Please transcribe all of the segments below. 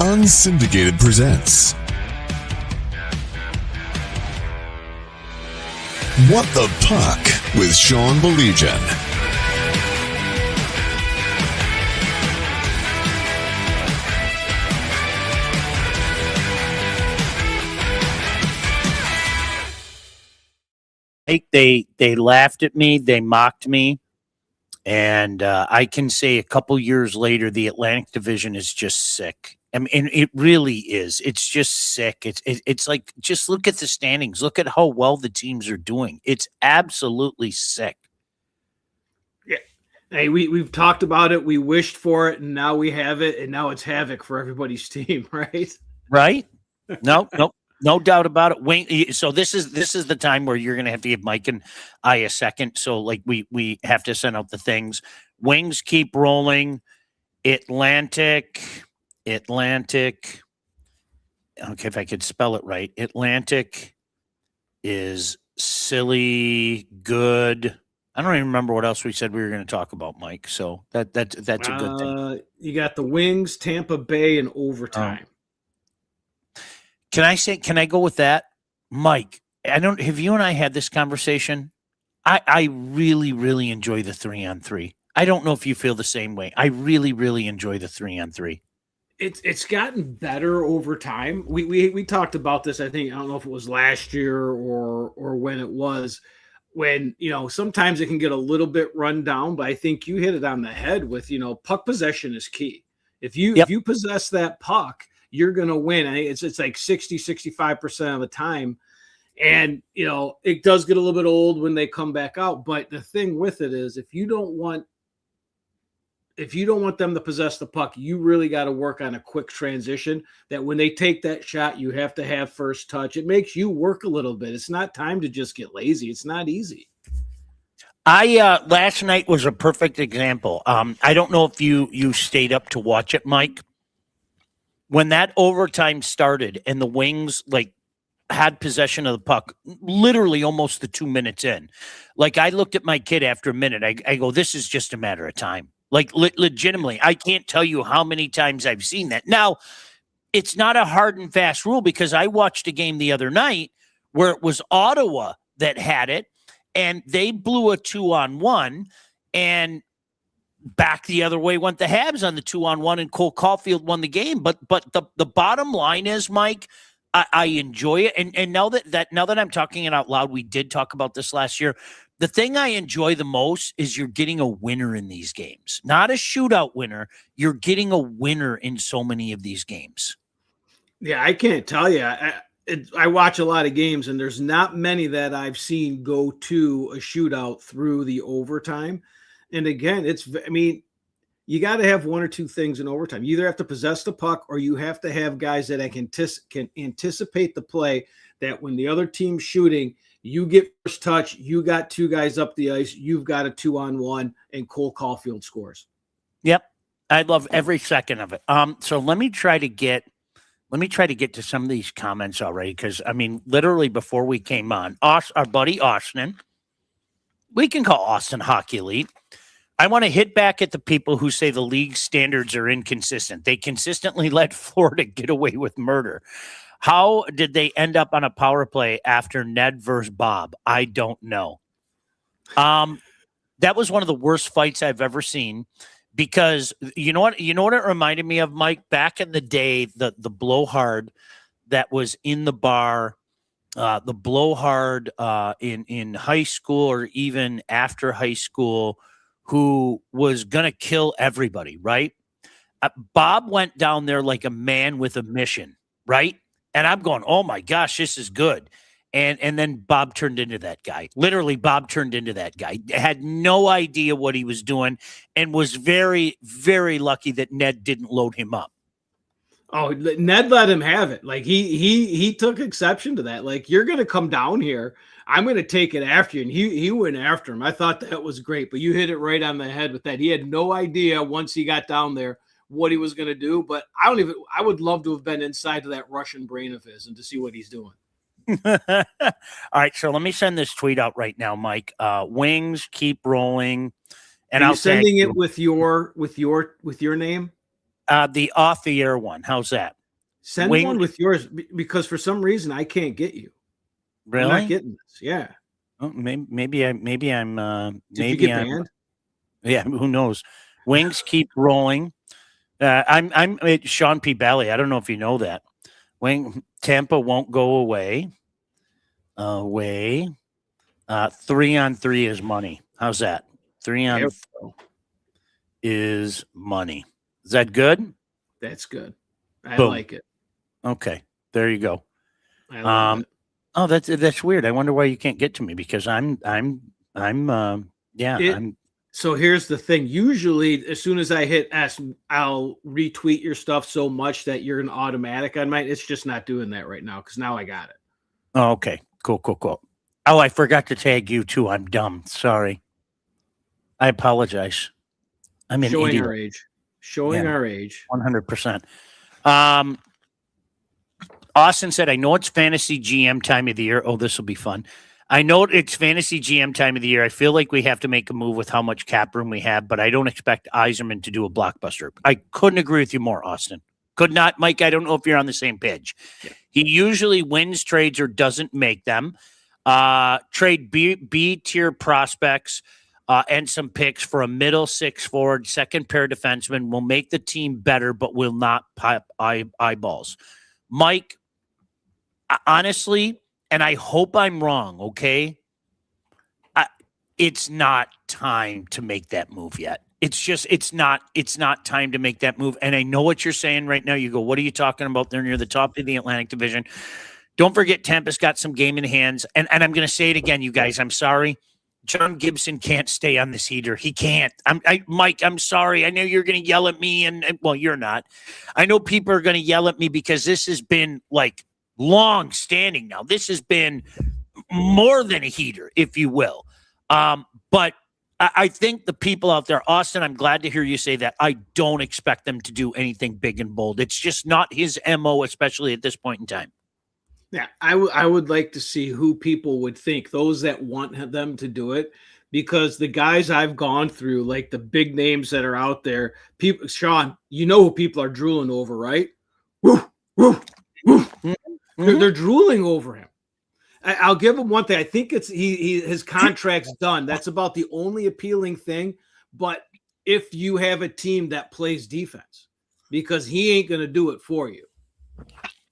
Unsyndicated presents What the Puck with Sean Baligian. They laughed at me, they mocked me, and I can say a couple years later, the Atlantic Division is just sick. I mean, and it really is. It's just sick. It's like, just look at the standings. Look at how well the teams are doing. It's absolutely sick. Yeah. Hey, we've talked about it. We wished for it, and now we have it, and now it's havoc for everybody's team, right? Right? No doubt about it. Wayne, so this is the time where you're going to have to give Mike and I a second. So like we have to send out the things. Wings keep rolling. Atlantic. Okay, if I could spell it right. Atlantic is silly, good. I don't even remember what else we said we were going to talk about, Mike. So that's a good thing. You got the Wings, Tampa Bay, and overtime. Can I go with that? Mike, have you and I had this conversation? I really, really enjoy the 3-on-3. I don't know if you feel the same way. I really, really enjoy the 3-on-3. It's gotten better over time. We talked about this, I don't know if it was last year or when it was, when, sometimes it can get a little bit run down, but I think you hit it on the head with, puck possession is key. If you possess that puck, you're going to win. It's like 60-65% of the time. And, it does get a little bit old when they come back out. But the thing with it is, if you don't want them to possess the puck, you really got to work on a quick transition, that when they take that shot, you have to have first touch. It makes you work a little bit. It's not time to just get lazy. It's not easy. Last night was a perfect example. I don't know if you stayed up to watch it, Mike. When that overtime started and the Wings had possession of the puck, literally almost the 2 minutes in, I looked at my kid after a minute. I go, this is just a matter of time. Legitimately, I can't tell you how many times I've seen that. Now, it's not a hard and fast rule, because I watched a game the other night where it was Ottawa that had it, and they blew a 2-on-1, and back the other way went the Habs on the 2-on-1, and Cole Caulfield won the game. But the bottom line is, Mike, I enjoy it. And now that I'm talking it out loud, we did talk about this last year. The thing I enjoy the most is you're getting a winner in these games, not a shootout winner. You're getting a winner in so many of these games. Yeah, I can't tell you. I watch a lot of games, and there's not many that I've seen go to a shootout through the overtime. And again, you got to have one or two things in overtime. You either have to possess the puck, or you have to have guys that can anticipate the play, that when the other team's shooting, you get first touch, you got two guys up the ice, you've got a 2-on-1, and Cole Caulfield scores. Yep. I love every second of it. So let me try to get to some of these comments already, because literally before we came on, our buddy Austin, we can call Austin Hockey Elite. I want to hit back at the people who say the league standards are inconsistent. They consistently let Florida get away with murder. How did they end up on a power play after Ned versus Bob? I don't know. That was one of the worst fights I've ever seen, because you know what it reminded me of, Mike? Back in the day, the blowhard that was in the bar, the blowhard in high school or even after high school, who was going to kill everybody, right? Bob went down there like a man with a mission, right? And I'm going, oh my gosh, this is good. And then Bob turned into that guy. Literally, Bob turned into that guy. Had no idea what he was doing, and was very, very lucky that Ned didn't load him up. Oh, Ned let him have it. He took exception to that. You're going to come down here, I'm going to take it after you. And he went after him. I thought that was great, but you hit it right on the head with that. He had no idea once he got down there what he was going to do, but I would love to have been inside of that Russian brain of his and to see what he's doing. All right, so let me send this tweet out right now, Mike. Wings keep rolling, and Are you sending it with your name? The off the air one. How's that? Send one with yours because for some reason I can't get you. Really? I'm not getting this. Yeah. Oh, maybe I'm Did you get banned? Yeah, who knows? Wings keep rolling. I'm Sean P. Bally. I don't know if you know that. Tampa won't go away. 3-on-3 is money. How's that? 3-on-3 is money. Is that good? That's good. I Boom. like it. Okay, there you go. I love it. Oh, that's weird. I wonder why you can't get to me because I'm So here's the thing. Usually, as soon as I hit S, I'll retweet your stuff so much that you're an automatic on mine. It's just not doing that right now because now I got it. Oh, okay. Cool. Oh, I forgot to tag you too. I'm dumb. Sorry. I apologize. I'm an Showing idiot. our age. Showing our age. 100%. Austin said, I know it's fantasy GM time of the year. Oh, this will be fun. I know it's fantasy GM time of the year. I feel like we have to make a move with how much cap room we have, but I don't expect Yzerman to do a blockbuster. I couldn't agree with you more, Austin. Could not. Mike, I don't know if you're on the same page. Yeah. He usually wins trades or doesn't make them. Trade B-tier prospects and some picks for a middle 6 forward, second pair defenseman will make the team better, but will not pop eyeballs. Mike, honestly, and I hope I'm wrong, okay? It's not time to make that move yet. It's not time to make that move. And I know what you're saying right now. You go, what are you talking about? They're near the top of the Atlantic Division. Don't forget Tampa's got some game in hands. And I'm going to say it again, you guys. I'm sorry. John Gibson can't stay on this heater. He can't. Mike, I'm sorry. I know you're going to yell at me. And well, you're not. I know people are going to yell at me because this has been like long standing now. This has been more than a heater, if you will. But I think the people out there, Austin, I'm glad to hear you say that. I don't expect them to do anything big and bold. It's just not his MO, especially at this point in time. Yeah, I would like to see who people would think, those that want them to do it, because the guys I've gone through, like the big names that are out there, people, Sean, you know who people are drooling over, right? Woo, woo, woo. Mm-hmm. They're drooling over him. I'll give him one thing. I think it's his contract's done. That's about the only appealing thing. But if you have a team that plays defense, because he ain't going to do it for you.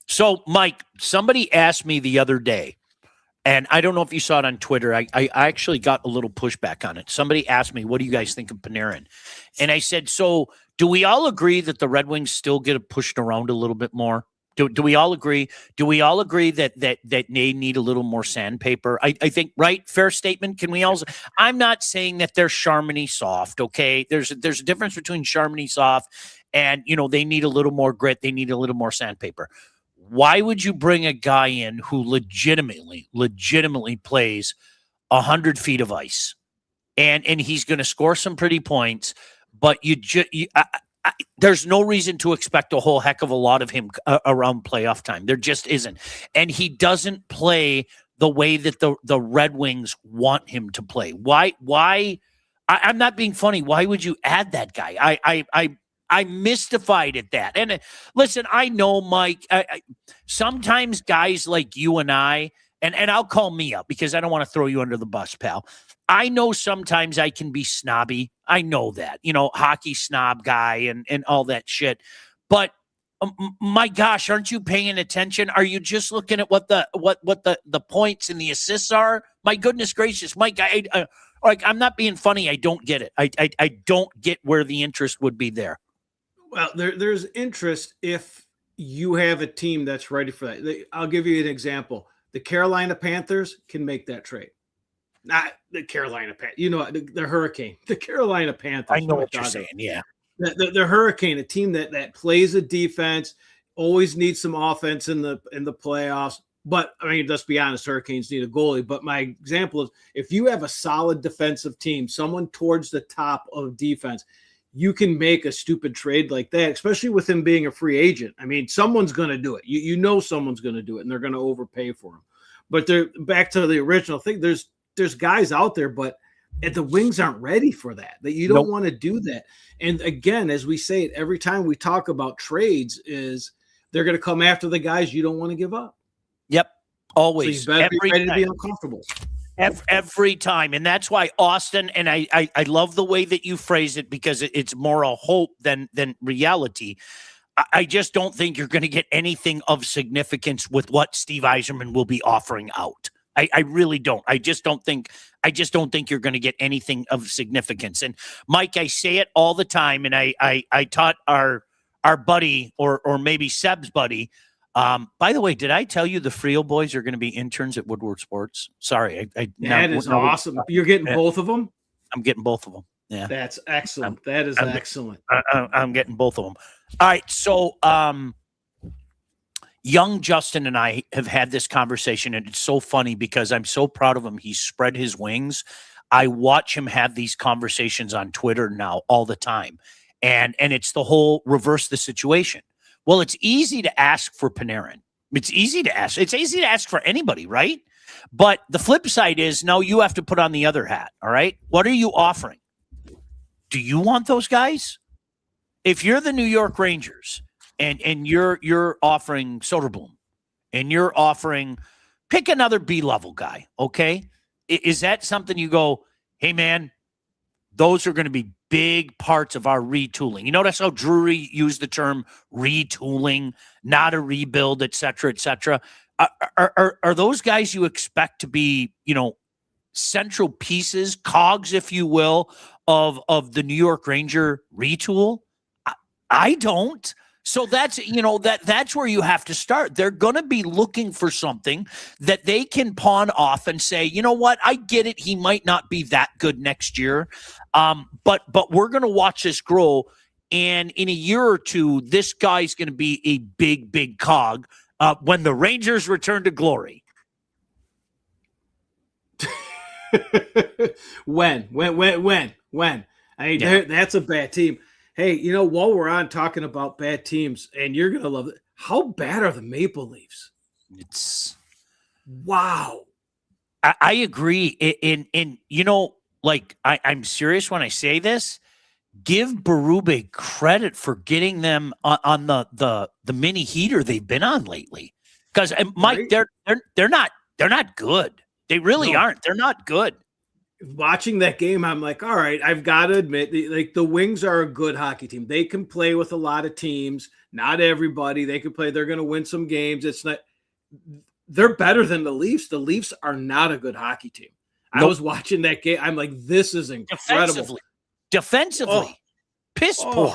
So, Mike, somebody asked me the other day, and I don't know if you saw it on Twitter. I actually got a little pushback on it. Somebody asked me, what do you guys think of Panarin? And I said, so do we all agree that the Red Wings still get pushed around a little bit more? Do we all agree? Do we all agree that they need a little more sandpaper? I think, right? Fair statement. Can we also? I'm not saying that they're Charmony soft. Okay, there's a difference between Charmony soft and they need a little more grit. They need a little more sandpaper. Why would you bring a guy in who legitimately plays 100 feet of ice, and he's going to score some pretty points, but there's no reason to expect a whole heck of a lot of him around playoff time. There just isn't. And he doesn't play the way that the Red Wings want him to play. Why? I'm not being funny. Why would you add that guy? I'm mystified at that. And listen, I know, Mike, sometimes guys like you and I, and I'll call me up because I don't want to throw you under the bus, pal. I know sometimes I can be snobby. I know that, hockey snob guy and all that shit. But my gosh, aren't you paying attention? Are you just looking at what the points and the assists are? My goodness gracious, Mike, I'm not being funny. I don't get it. I don't get where the interest would be there. Well, there's interest if you have a team that's ready for that. I'll give you an example. The Carolina Panthers can make that trade. Not the Carolina Panthers, the Hurricane, the Carolina Panthers. I know what you're saying. Yeah. The Hurricane, a team that plays a defense, always needs some offense in the playoffs. But I mean, let's be honest, Hurricanes need a goalie. But my example is if you have a solid defensive team, someone towards the top of defense, you can make a stupid trade like that, especially with him being a free agent. I mean, someone's going to do it. You know someone's going to do it, and they're going to overpay for him. But they're back to the original thing. There's guys out there, but And the Wings aren't ready for that. That you don't want to do that. And again, as we say it every time we talk about trades, is they're going to come after the guys you don't want to give up. Yep, always. So you better be ready to be uncomfortable. Every time. And that's why Austin, and I love the way that you phrase it, because it's more a hope than reality. I just don't think you're going to get anything of significance with what Steve Yzerman will be offering out. I really don't. I just don't think you're going to get anything of significance. And Mike, I say it all the time, and I taught our buddy, or maybe Seb's buddy. By the way, did I tell you the Frio boys are going to be interns at Woodward Sports? Sorry, that is awesome. You're getting both of them. I'm getting both of them. Yeah, that's excellent. Excellent. I'm getting both of them. All right, so young Justin and I have had this conversation, and it's so funny because I'm so proud of him. He's spread his wings. I watch him have these conversations on Twitter now all the time, and it's the whole reverse the situation. Well, it's easy to ask for Panarin. It's easy to ask. It's easy to ask for anybody, right? But the flip side is now you have to put on the other hat, all right? What are you offering? Do you want those guys? If you're the New York Rangers and you're offering Soderblom and you're offering, pick another B-level guy, okay? Is that something you go, hey, man, those are going to be big parts of our retooling? You notice how Drury used the term retooling, not a rebuild, et cetera, et cetera. Are those guys you expect to be, central pieces, cogs, if you will, of the New York Ranger retool? I don't. So that's where you have to start. They're going to be looking for something that they can pawn off and say, you know what, I get it. He might not be that good next year. But we're going to watch this grow. And in a year or two, this guy's going to be a big, big cog when the Rangers return to glory. When? That's a bad team. Hey, while we're on talking about bad teams, and you're going to love it, how bad are the Maple Leafs? It's wow. I agree. I'm serious when I say this. Give Berube credit for getting them on the mini heater they've been on lately. Because Mike, right? they're not good. They really aren't. They're not good. Watching that game, I'm like, all right, I've got to admit, like, the Wings are a good hockey team. They can play with a lot of teams. Not everybody. They can play. They're going to win some games. They're better than the Leafs. The Leafs are not a good hockey team. Nope. I was watching that game. I'm like, this is incredible. Defensively, piss poor.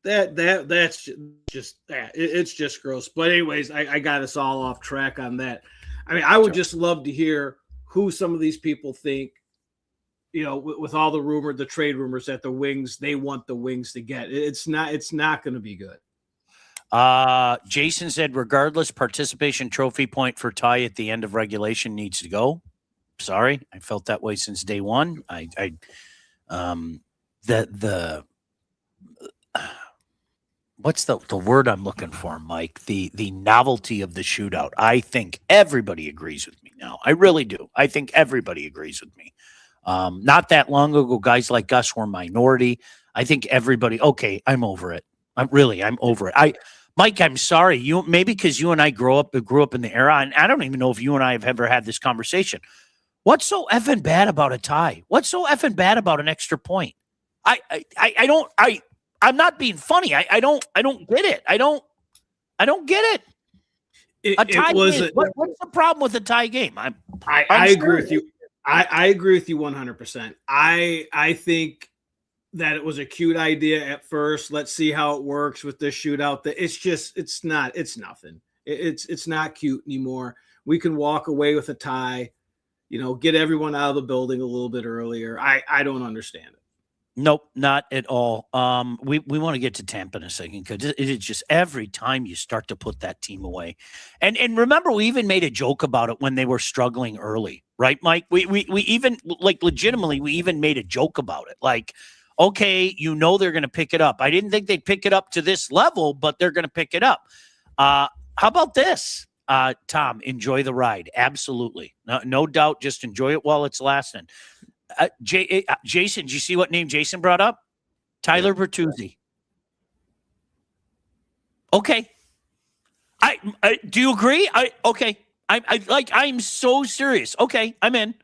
That's just that. It's just gross. But anyways, I got us all off track on that. I mean, I would just love to hear who some of these people think, with all the trade rumors that the Wings, they want the Wings to get. It's not going to be good. Jason said, regardless, participation trophy point for tie at the end of regulation needs to go. Sorry, I felt that way since day one. What's the word I'm looking for, Mike? The novelty of the shootout. I think everybody agrees with me now. I really do. I think everybody agrees with me. Not that long ago, guys like us were minority. I think everybody. Okay, I'm over it. I'm over it. Mike, I'm sorry. Maybe because you and I grew up in the era, and I don't even know if you and I have ever had this conversation. What's so effing bad about a tie? What's so effing bad about an extra point? I'm not being funny. I don't get it. I don't get it. A tie game. What's the problem with a tie game? I agree with you. I agree with you 100%. I think that it was a cute idea at first. Let's see how it works with this shootout. It's nothing. It's not cute anymore. We can walk away with a tie, get everyone out of the building a little bit earlier. I don't understand it. Nope, not at all. We want to get to Tampa in a second because it is just every time you start to put that team away. And remember, we even made a joke about it when they were struggling early, right, Mike? We even, like, legitimately, we even made a joke about it. Like, okay, they're going to pick it up. I didn't think they'd pick it up to this level, but they're going to pick it up. How about this? Tom, enjoy the ride. Absolutely. No doubt. Just enjoy it while it's lasting. Jason, did you see what name Jason brought up? Tyler Bertuzzi. Okay. I do you agree? Okay. I'm so serious. Okay, I'm in.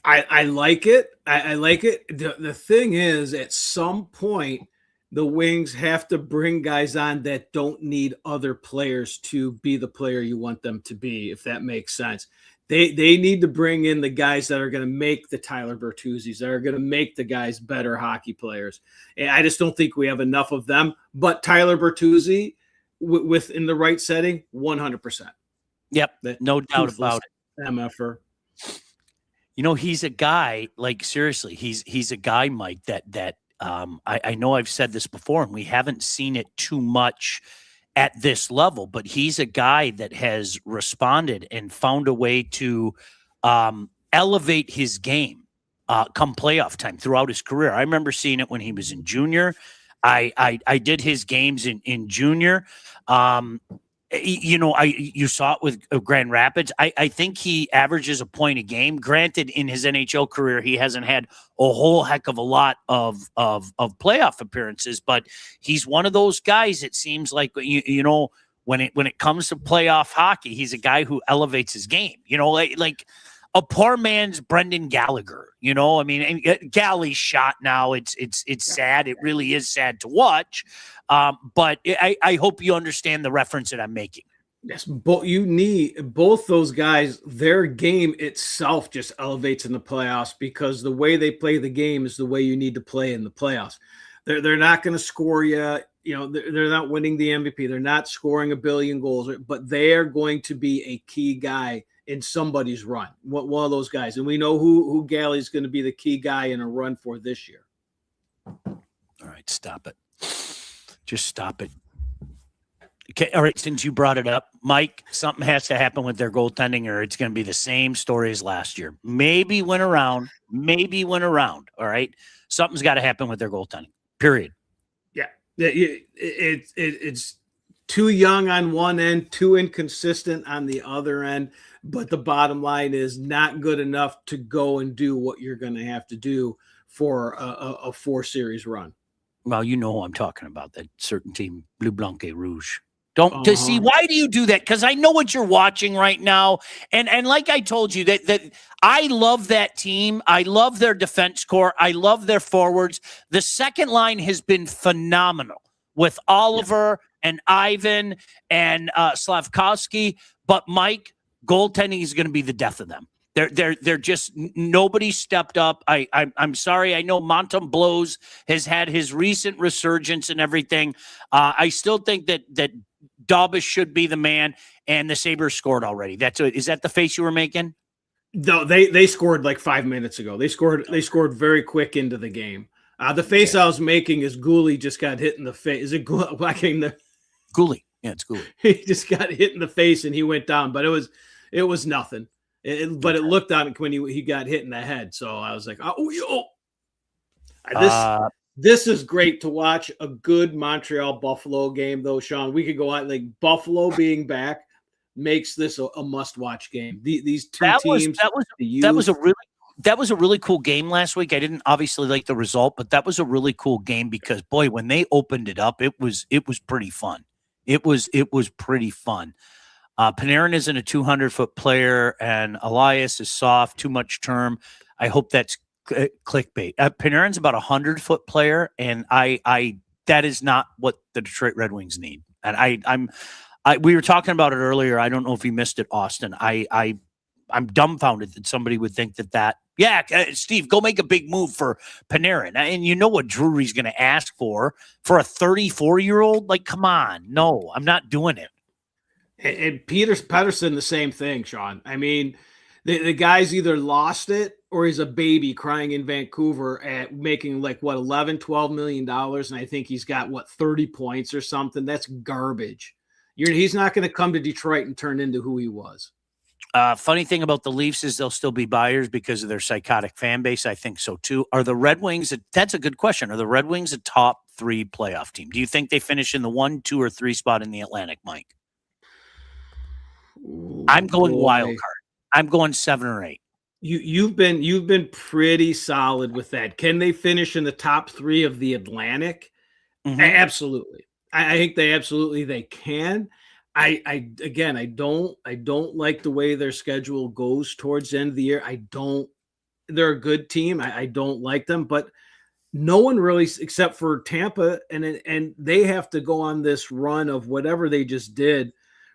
I like it. I like it. The thing is, at some point, the Wings have to bring guys on that don't need other players to be the player you want them to be, if that makes sense. They need to bring in the guys that are going to make the Tyler Bertuzzis, that are going to make the guys better hockey players. And I just don't think we have enough of them. But Tyler Bertuzzi, within the right setting, 100%. Yep, no doubt about it. MFer. You know, he's a guy, like, seriously, he's a guy, Mike, that I know I've said this before, and we haven't seen it too much at this level, but he's a guy that has responded and found a way to elevate his game come playoff time throughout his career. I remember seeing it when he was in junior. I did his games in junior. You saw it with Grand Rapids. I think he averages a point a game. Granted, in his NHL career, he hasn't had a whole heck of a lot of playoff appearances, but he's one of those guys. It seems like when it comes to playoff hockey, he's a guy who elevates his game. Like a poor man's Brendan Gallagher. I mean, Galley's shot now. It's sad. It really is sad to watch. But I hope you understand the reference that I'm making. Yes, but you need both those guys. Their game itself just elevates in the playoffs because the way they play the game is the way you need to play in the playoffs. They're not going to score you. They're not winning the MVP. They're not scoring a billion goals, but they are going to be a key guy in somebody's run. One of those guys, and we know who Galley's going to be the key guy in a run for this year. All right, stop it. Just stop it. Okay, all right, since you brought it up, Mike, something has to happen with their goaltending or it's going to be the same story as last year. Maybe went around, all right? Something's got to happen with their goaltending, period. Yeah, it's too young on one end, too inconsistent on the other end, but the bottom line is not good enough to go and do what you're going to have to do for a 4-series run. Well, you know who I'm talking about, that certain team, Bleu Blanc et Rouge. To see, why do you do that? Because I know what you're watching right now. And like I told you, that I love that team. I love their defense core. I love their forwards. The second line has been phenomenal with Oliver and Ivan and Slavkovsky. But Mike, goaltending is going to be the death of them. They're just, nobody stepped up. I'm sorry. I know Montum Blows has had his recent resurgence and everything. I still think that Daubus should be the man, and the Sabres scored already. Is that the face you were making? No, they scored like 5 minutes ago. They scored very quick into the game. The face I was making is Gooley just got hit in the face. Is it Gooley? Gooley. Yeah, it's Gooley. He just got hit in the face and he went down, but it was nothing. But it looked on it when he got hit in the head. So I was like, this is great to watch. A good Montreal Buffalo game, though, Sean. We could go on, like, Buffalo being back makes this a must-watch game. These two teams. That was a really cool game last week. I didn't obviously like the result, but that was a really cool game because, boy, when they opened it up, it was pretty fun. It was pretty fun. Panarin isn't a 200-foot player, and Elias is soft, too much term. I hope that's clickbait. Panarin's about a 100-foot player, and that is not what the Detroit Red Wings need. And we were talking about it earlier. I don't know if you missed it, Austin. I'm dumbfounded that somebody would think that. Yeah, Steve, go make a big move for Panarin. And you know what Drury's going to ask for a 34-year-old? Like, come on. No, I'm not doing it. And Pettersson, the same thing, Sean. I mean, the guy's either lost it or he's a baby crying in Vancouver at making like, what, $11-12 million. And I think he's got, 30 points or something. That's garbage. He's not going to come to Detroit and turn into who he was. Funny thing about the Leafs is they'll still be buyers because of their psychotic fan base. I think so, too. Are the Red Wings that's a good question. Are the Red Wings a top 3 playoff team? Do you think they finish in the 1, 2, or 3 spot in the Atlantic, Mike? I'm going wild Boy. card. I'm going 7 or 8. You've been pretty solid with that. Can they finish in the top 3 of the Atlantic? Absolutely. I think they can. I again, I don't like the way their schedule goes towards the end of the year. They're a good team. I don't like them, but no one really, except for Tampa, and they have to go on this run of whatever they just did,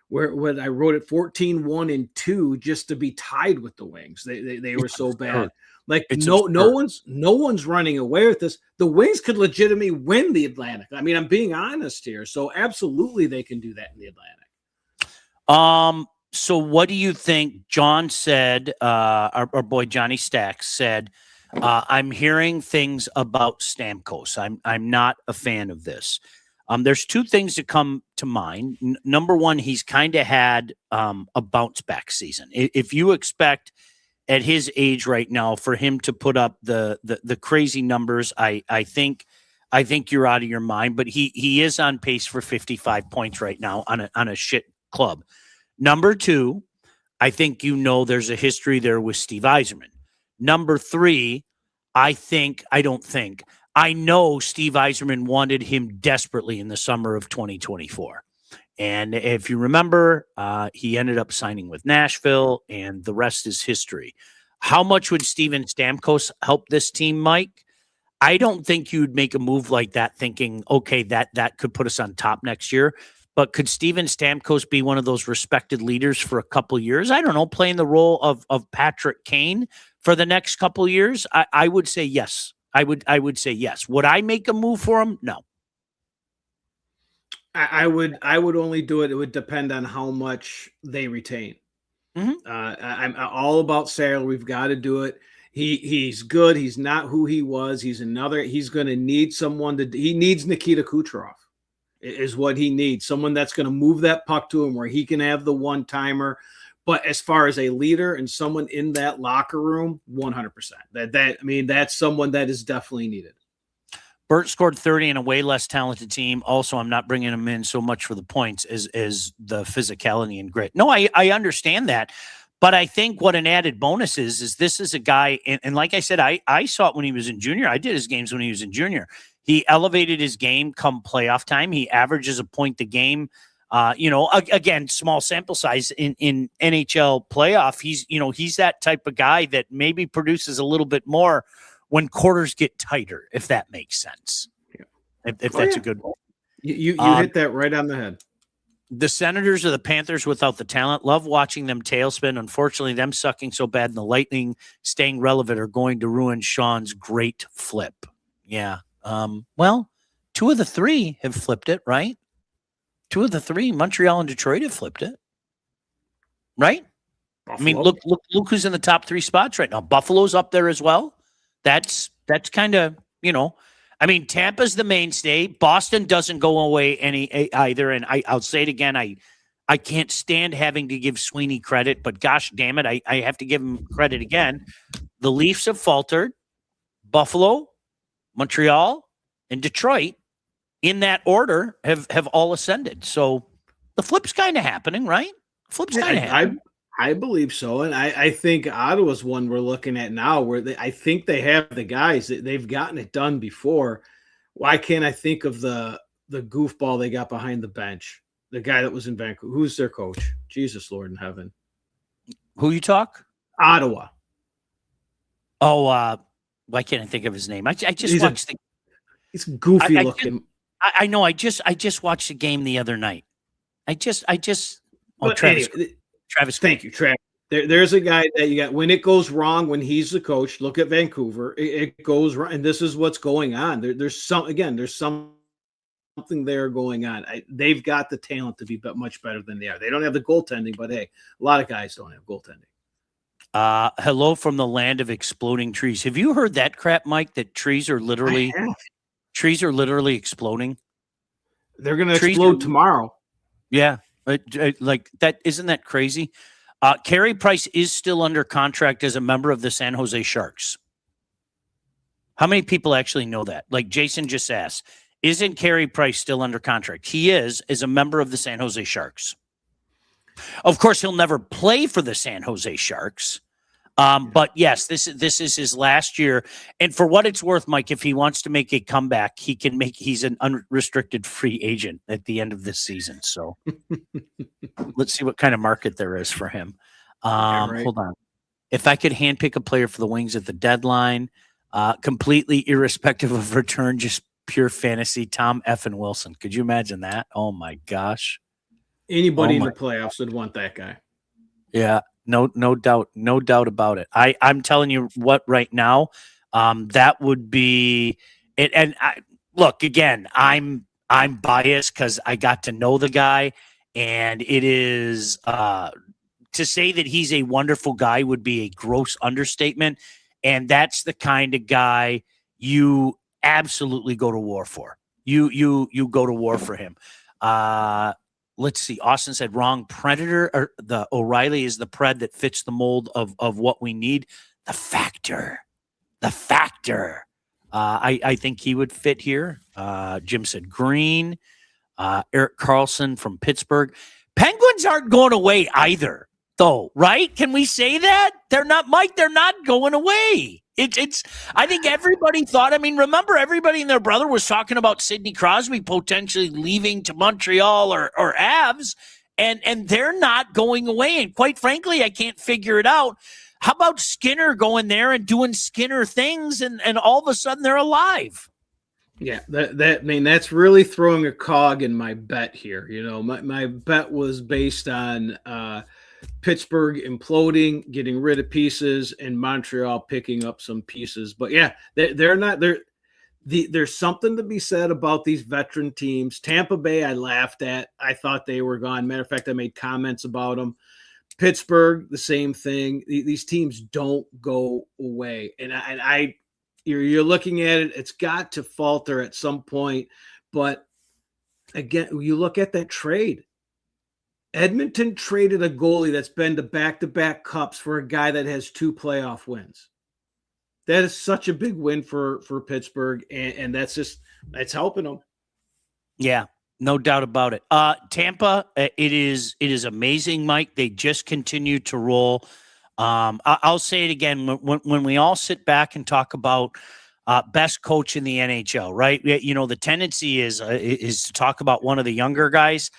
where when I wrote it 14-1-2 just to be tied with the Wings. They were so bad. Like no one's running away with this. The Wings could legitimately win the Atlantic. I mean, I'm being honest here. So absolutely they can do that in the Atlantic. So what do you think? John said, our boy Johnny Stacks said, I'm hearing things about Stamkos. I'm not a fan of this. There's 2 things that come to mind. Number one, he's kind of had a bounce back season. If you expect at his age right now for him to put up the crazy numbers, I think you're out of your mind. But he is on pace for 55 points right now on a shit club. Number 2, I think there's a history there with Steve Yzerman. Number 3, I know Steve Yzerman wanted him desperately in the summer of 2024. And if you remember, he ended up signing with Nashville, and the rest is history. How much would Steven Stamkos help this team, Mike? I don't think you'd make a move like that thinking, okay, that could put us on top next year. But could Steven Stamkos be one of those respected leaders for a couple years? I don't know, playing the role of Patrick Kane for the next couple years? I would say yes. I would say yes. Would I make a move for him? No. I would only do it. It would depend on how much they retain. I'm all about salary. We've got to do it. He's good. He's not who he was. He's going to need someone he needs Nikita Kucherov is what he needs. Someone that's going to move that puck to him where he can have the one-timer. But as far as a leader and someone in that locker room, 100%. That's someone that is definitely needed. Bert scored 30 in a way less talented team. Also, I'm not bringing him in so much for the points as the physicality and grit. No, I understand that. But I think what an added bonus is this is a guy, and like I said, I saw it when he was in junior. I did his games when he was in junior. He elevated his game come playoff time. He averages a point a game. Again, small sample size in NHL playoff. He's that type of guy that maybe produces a little bit more when quarters get tighter, if that makes sense. Yeah. If that's a good one. You hit that right on the head. The Senators or the Panthers without the talent. Love watching them tailspin. Unfortunately, them sucking so bad and the Lightning staying relevant are going to ruin Sean's great flip. Yeah. Well, 2 of the 3 have flipped it, right? 2 of the 3, Montreal and Detroit, have flipped it, right? Buffalo. I mean, look who's in the top 3 spots right now. Buffalo's up there as well. That's kind of, I mean, Tampa's the mainstay. Boston doesn't go away either. And I'll say it again. I can't stand having to give Sweeney credit, but gosh damn it, I have to give him credit again. The Leafs have faltered. Buffalo, Montreal, and Detroit, in that order, have all ascended. So the flip's kind of happening, right? Flip's kind of happening. I believe so. And I think Ottawa's one we're looking at now where I think they have the guys. They've gotten it done before. Why can't I think of the goofball they got behind the bench? The guy that was in Vancouver. Who's their coach? Jesus, Lord in heaven. Who you talk? Ottawa. Oh, why can't I think of his name? I just watched He's goofy looking. I know. I just watched the game the other night. Travis. Anyway, Travis. Thank you, Travis. There's a guy that you got when it goes wrong, when he's the coach, look at Vancouver, it goes wrong. And this is what's going on. There's something there going on. They've got the talent to be much better than they are. They don't have the goaltending, but hey, a lot of guys don't have goaltending. Hello from the land of exploding trees. Have you heard that crap, Mike, that trees are literally exploding? They're going to explode tomorrow. Yeah. Like that, isn't that crazy? Carey Price is still under contract as a member of the San Jose Sharks. How many people actually know that? Like Jason just asked, isn't Carey Price still under contract? He is, as a member of the San Jose Sharks. Of course, he'll never play for the San Jose Sharks. But yes, this is his last year. And for what it's worth, Mike, if he wants to make a comeback, he's an unrestricted free agent at the end of this season. So let's see what kind of market there is for him. Right. Hold on. If I could handpick a player for the Wings at the deadline, completely irrespective of return, just pure fantasy, Tom Effin Wilson. Could you imagine that? Oh my gosh. Anybody in the playoffs would want that guy. Yeah. No doubt about it. I'm telling you what right now, that would be it. And look, again, I'm biased because I got to know the guy, and it is to say that he's a wonderful guy would be a gross understatement. And that's the kind of guy you absolutely go to war for. You go to war for him. Let's see. Austin said wrong. Predator or the O'Reilly is the pred that fits the mold of what we need. The factor. I think he would fit here. Jim said Green. Eric Carlson from Pittsburgh. Penguins aren't going away either, though, right? Can we say that? They're not, Mike. They're not going away. It's. I think everybody thought. I mean, remember, everybody and their brother was talking about Sidney Crosby potentially leaving to Montreal or Avs, and they're not going away. And quite frankly, I can't figure it out. How about Skinner going there and doing Skinner things, and all of a sudden they're alive? Yeah, I mean, that's really throwing a cog in my bet here. You know, my bet was based on Pittsburgh imploding, getting rid of pieces, and Montreal picking up some pieces. But yeah, there's something to be said about these veteran teams. Tampa Bay, I laughed at. I thought they were gone. Matter of fact, I made comments about them. Pittsburgh, the same thing. These teams don't go away. And you're looking at it, it's got to falter at some point. But again, you look at that trade. Edmonton traded a goalie that's been to back-to-back cups for a guy that has 2 playoff wins. That is such a big win for Pittsburgh, and that's helping them. Yeah, no doubt about it. Tampa, it is amazing, Mike. They just continue to roll. I'll say it again. When we all sit back and talk about best coach in the NHL, right? You know, the tendency is to talk about one of the younger guys.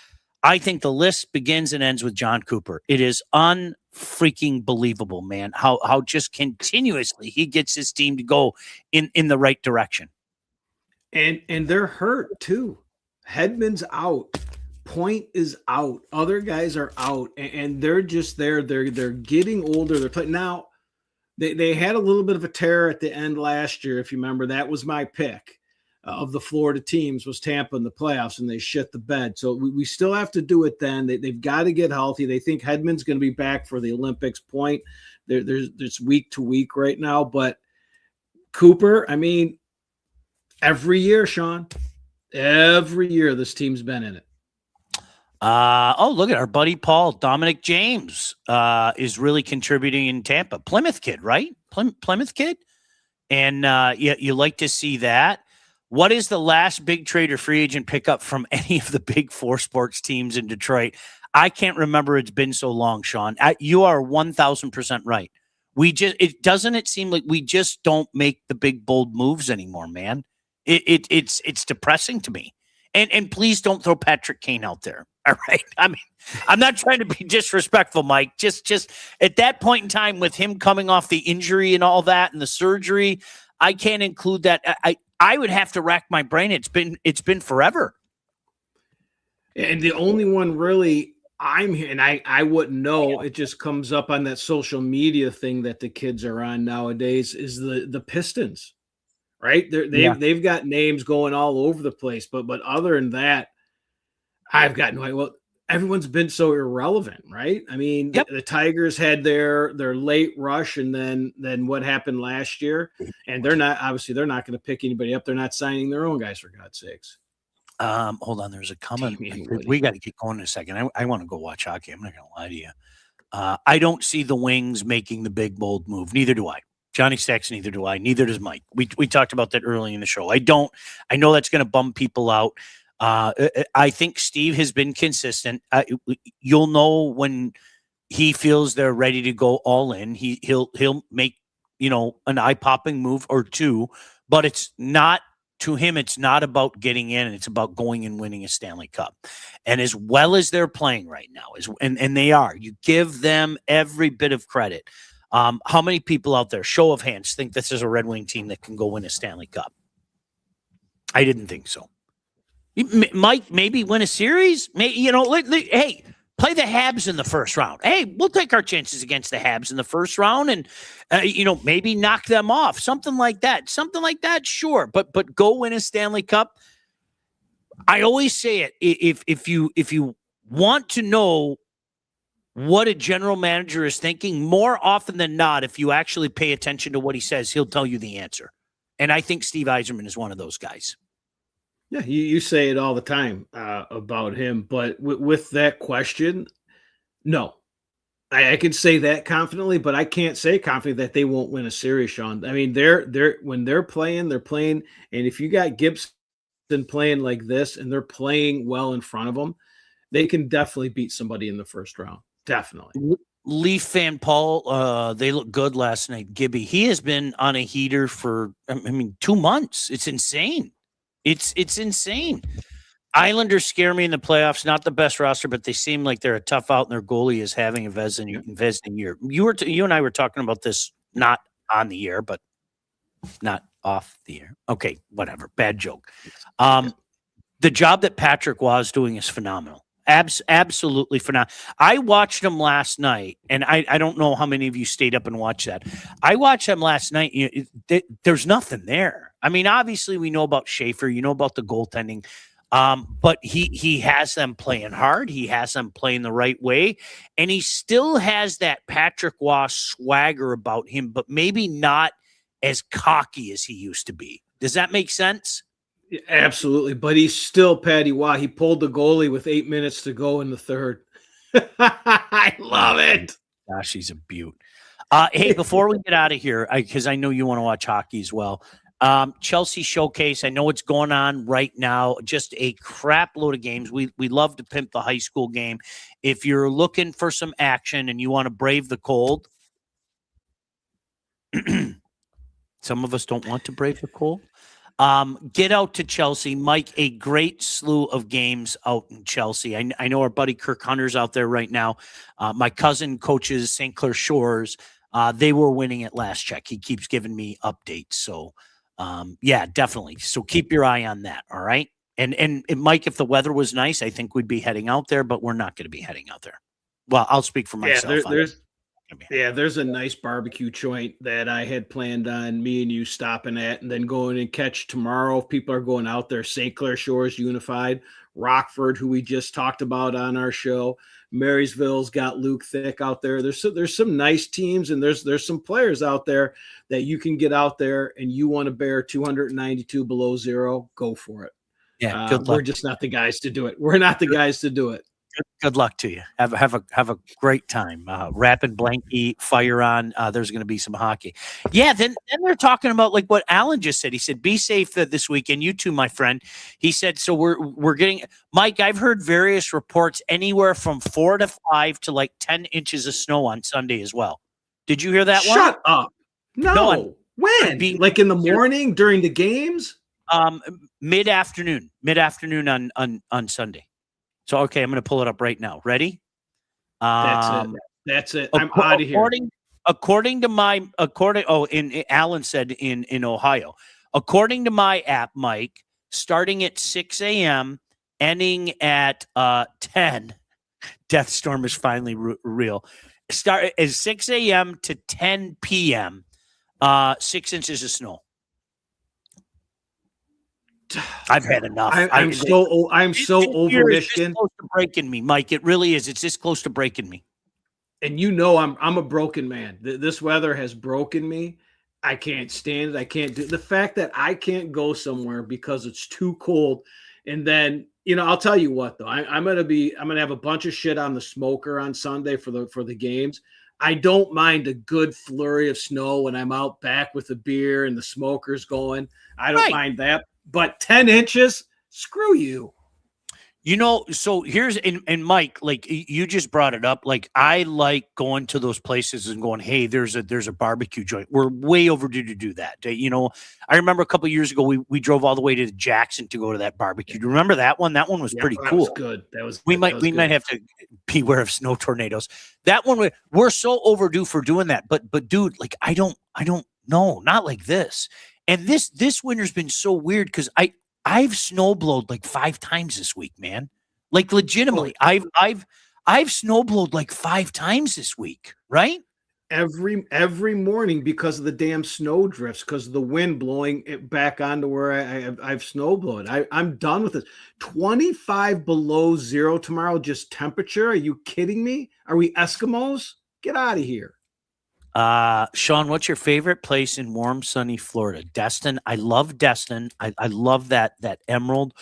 I think the list begins and ends with John Cooper. It is unfreaking believable, man, how just continuously he gets his team to go in the right direction. And they're hurt too. Hedman's out. Point is out. Other guys are out, and they're just there. They're getting older. They're playing now. They had a little bit of a tear at the end last year, if you remember. That was my pick of the Florida teams, was Tampa in the playoffs, and they shit the bed. So we still have to do it then. They've got to get healthy. They think Hedman's going to be back for the Olympics. Point. There's week to week right now, but Cooper, I mean, every year, Sean, every year this team's been in it. Look at our buddy Paul. Dominic James is really contributing in Tampa. Plymouth kid, right? Plymouth kid. And you like to see that. What is the last big trade or free agent pickup from any of the big 4 sports teams in Detroit? I can't remember. It's been so long, Sean. You are 1,000% right. It seem like we just don't make the big, bold moves anymore, man. It's depressing to me. And please don't throw Patrick Kane out there. All right. I mean, I'm not trying to be disrespectful, Mike. Just at that point in time, with him coming off the injury and all that and the surgery, I can't include that. I would have to rack my brain. It's been forever. And the only one really I'm here, and I wouldn't know. It just comes up on that social media thing that the kids are on nowadays, is the Pistons. Right? They've got names going all over the place, but other than that, I've got no idea. Well, everyone's been so irrelevant, right? I mean, the Tigers had their late rush, and then what happened last year, and they're not going to pick anybody up. They're not signing their own guys, for God's sakes. Hold on, there's a comment. We got to get going in a second. I want to go watch hockey. I'm not going to lie to you. I don't see the Wings making the big bold move. Neither do I. Johnny Stacks, neither do I. Neither does Mike. We talked about that early in the show. I know that's going to bum people out. I think Steve has been consistent. You'll know when he feels they're ready to go all in. He'll make, an eye-popping move or two, but it's not, to him, it's not about getting in, it's about going and winning a Stanley Cup. And as well as they're playing right now, and they are, you give them every bit of credit. How many people out there, show of hands, think this is a Red Wing team that can go win a Stanley Cup? I didn't think so. Mike, maybe win a series. Hey, play the Habs in the first round. Hey, we'll take our chances against the Habs in the first round, and maybe knock them off. Something like that. Sure, but go win a Stanley Cup. I always say it. If you want to know what a general manager is thinking, more often than not, if you actually pay attention to what he says, he'll tell you the answer. And I think Steve Yzerman is one of those guys. Yeah, you say it all the time about him, but with that question, no. I can say that confidently, but I can't say confidently that they won't win a series, Sean. I mean, when they're playing, and if you got Gibson playing like this and they're playing well in front of them, they can definitely beat somebody in the first round. Definitely. Leaf fan Paul, they look good last night. Gibby, he has been on a heater for 2 months. It's insane. It's insane. Islanders scare me in the playoffs. Not the best roster, but they seem like they're a tough out, and their goalie is having a investing year. You and I were talking about this not on the air, but not off the air. Okay, whatever. Bad joke. The job that Patrick Waugh is doing is phenomenal. Absolutely phenomenal. I watched him last night, and I don't know how many of you stayed up and watched that. I watched him last night. There's nothing there. I mean, obviously, we know about Schaefer. You know about the goaltending. But he has them playing hard. He has them playing the right way. And he still has that Patrick Waugh swagger about him, but maybe not as cocky as he used to be. Does that make sense? Yeah, absolutely. But he's still Patty Waugh. He pulled the goalie with 8 minutes to go in the third. I love it. Gosh, he's a beaut. Hey, before we get out of here, because I know you want to watch hockey as well. Chelsea Showcase, I know what's going on right now. Just a crap load of games. We love to pimp the high school game. If you're looking for some action and you want to brave the cold, some of us don't want to brave the cold. Get out to Chelsea. Mike, a great slew of games out in Chelsea. I know our buddy Kirk Hunter's out there right now. My cousin coaches St. Clair Shores. They were winning at last check. He keeps giving me updates. So, yeah, definitely. So keep your eye on that. All right. And Mike, if the weather was nice, I think we'd be heading out there, but we're not going to be heading out there. Well, I'll speak for myself. There's a nice barbecue joint that I had planned on me and you stopping at and then going and catch tomorrow. If people are going out there, St. Clair Shores Unified, Rockford, who we just talked about on our show. Marysville's got Luke Thick out there. There's some nice teams, and there's some players out there that you can get out there, and you want to bear 292 below zero, go for it. Yeah, good luck. We're just not the guys to do it. We're not the guys to do it. Good luck to you. Have a great time. Rapid blankie, fire on. There's going to be some hockey. Yeah, then they're talking about like what Alan just said. He said, "Be safe this weekend." You too, my friend. He said, "So we're getting." Mike, I've heard various reports anywhere from 4 to 5 to like 10 inches of snow on Sunday as well. Did you hear that one? Shut up. No. When? Like in the morning during the games? Mid-afternoon on Sunday. So, okay, I'm going to pull it up right now. Ready? That's it. I'm out of here. According to Alan said in Ohio, according to my app, Mike, starting at 6 a.m., ending at 10, Death Storm is finally real. Start at 6 a.m. to 10 p.m., 6 inches of snow. I've had enough. I'm so over Michigan. It's close to breaking me, Mike. It really is. It's this close to breaking me. And you know I'm a broken man. This weather has broken me. I can't stand it. I can't do the fact that I can't go somewhere because it's too cold. And then I'll tell you what though. I'm gonna have a bunch of shit on the smoker on Sunday for the games. I don't mind a good flurry of snow when I'm out back with a beer and the smoker's going. I don't mind that. But 10 inches, screw you. So here's and Mike, like you just brought it up. Like I like going to those places and going, hey, there's a barbecue joint. We're way overdue to do that. I remember a couple of years ago we drove all the way to Jackson to go to that barbecue. Do you remember that one? That one was pretty that cool. Was good. We might have to beware of snow tornadoes. That one we're so overdue for doing that. But dude, like I don't know, not like this. And this winter's been so weird because I've snowblowed like 5 times this week, man. Like legitimately, I've snowblowed like 5 times this week, right? Every morning because of the damn snow drifts, because of the wind blowing it back onto where I've snowblowed. I'm done with this. 25 below zero tomorrow, just temperature. Are you kidding me? Are we Eskimos? Get out of here. Sean, what's your favorite place in warm, sunny Florida? Destin. I love Destin. I love that Emerald.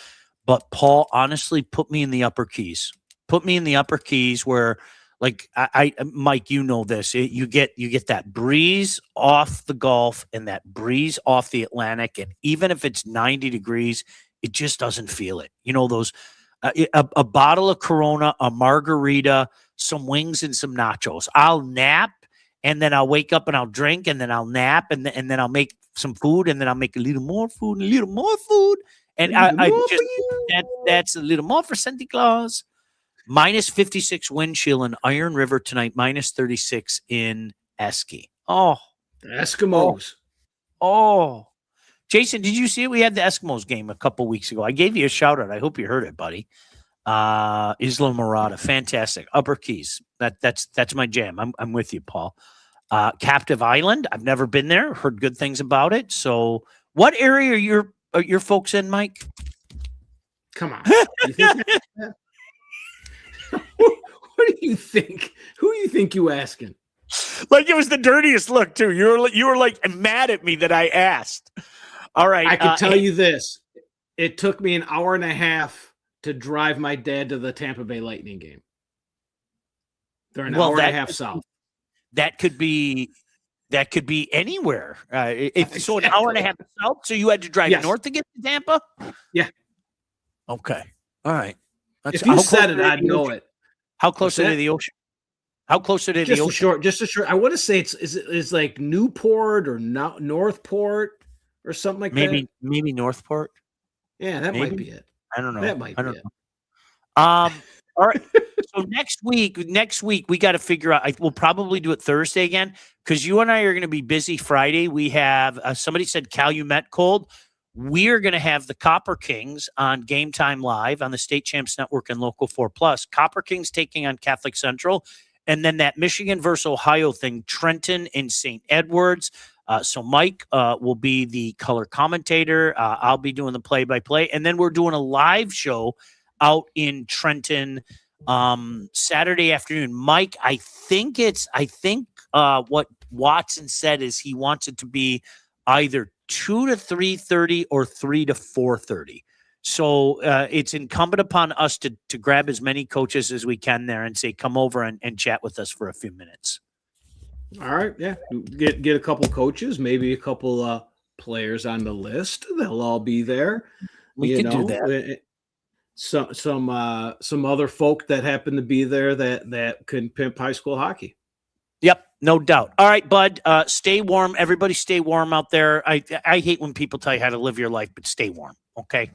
But Paul, honestly, put me in the Upper Keys. Put me in the Upper Keys where, like, I Mike, you know this. You get that breeze off the Gulf and that breeze off the Atlantic, and even if it's 90 degrees, it just doesn't feel it. Those a bottle of Corona, a margarita, some wings, and some nachos. I'll nap. And then I'll wake up and I'll drink, and then I'll nap, and then I'll make some food, and then I'll make a little more food, and a little more food, and that's a little more for Santa Claus. Minus 56 wind chill in Iron River tonight. Minus 36 in Esky. Oh, Eskimos. Oh, Jason, did you see it? We had the Eskimos game a couple weeks ago. I gave you a shout out. I hope you heard it, buddy. Isla Morada, fantastic. Upper Keys. That's my jam. I'm with you, Paul. Captive Island. I've never been there. Heard good things about it. So, what area are your folks in, Mike? Come on. You think what do you think? Who do you think you asking? Like it was the dirtiest look too. You were like mad at me that I asked. All right. I can tell you this. It took me an hour and a half to drive my dad to the Tampa Bay Lightning game. They're an hour and a half south. That could be anywhere. So an hour and a half south. So you had to drive north to get to Tampa? Yeah. Okay. All right. If you said it, I'd know it. How close are they to the ocean? How close are they to the ocean? Just a short. I want to say it's like Newport or Northport or something like that. Maybe Northport. Yeah, that might be it. I don't know. That might be it. All right. So next week we got to figure out. We'll probably do it Thursday again because you and I are going to be busy Friday. We have somebody said Calumet cold. We are going to have the Copper Kings on Game Time Live on the State Champs Network and Local 4 Plus. Copper Kings taking on Catholic Central, and then that Michigan versus Ohio thing, Trenton and St. Edwards. So Mike will be the color commentator. I'll be doing the play-by-play, and then we're doing a live show out in Trenton Saturday afternoon. Mike, I think what Watson said is he wants it to be either 2 to 3:30 or 3 to 4:30. So it's incumbent upon us to grab as many coaches as we can there and say, come over and chat with us for a few minutes. All right. Yeah. Get a couple coaches, maybe a couple players on the list. They'll all be there. We can do that. Some other folk that happen to be there that can pimp high school hockey. Yep, no doubt. All right, bud. Stay warm. Everybody stay warm out there. I hate when people tell you how to live your life, but stay warm. Okay.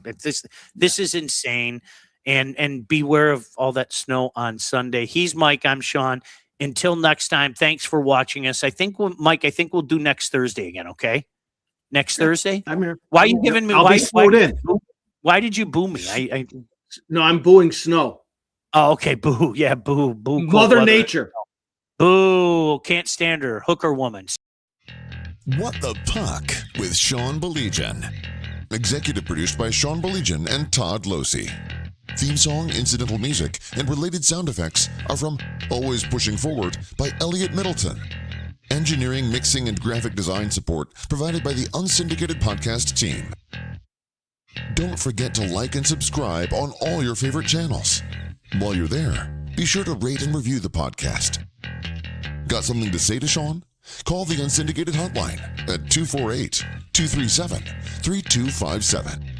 This is insane. And beware of all that snow on Sunday. He's Mike. I'm Sean. Until next time, thanks for watching us. Mike, I think we'll do next Thursday again, okay? Next Thursday? I'm here. Why are you giving me why did you boo me? No, I'm booing snow. Oh, okay. Boo. Yeah, boo. Mother Nature. Boo. Can't stand her. Hooker woman. What the Puck with Sean Baligian. Executive produced by Sean Baligian and Todd Losey. Theme song, incidental music, and related sound effects are from Always Pushing Forward by Elliot Middleton. Engineering, mixing, and graphic design support provided by the Unsyndicated Podcast team. Don't forget to like and subscribe on all your favorite channels. While you're there, be sure to rate and review the podcast. Got something to say to Sean? Call the Unsyndicated hotline at 248-237-3257.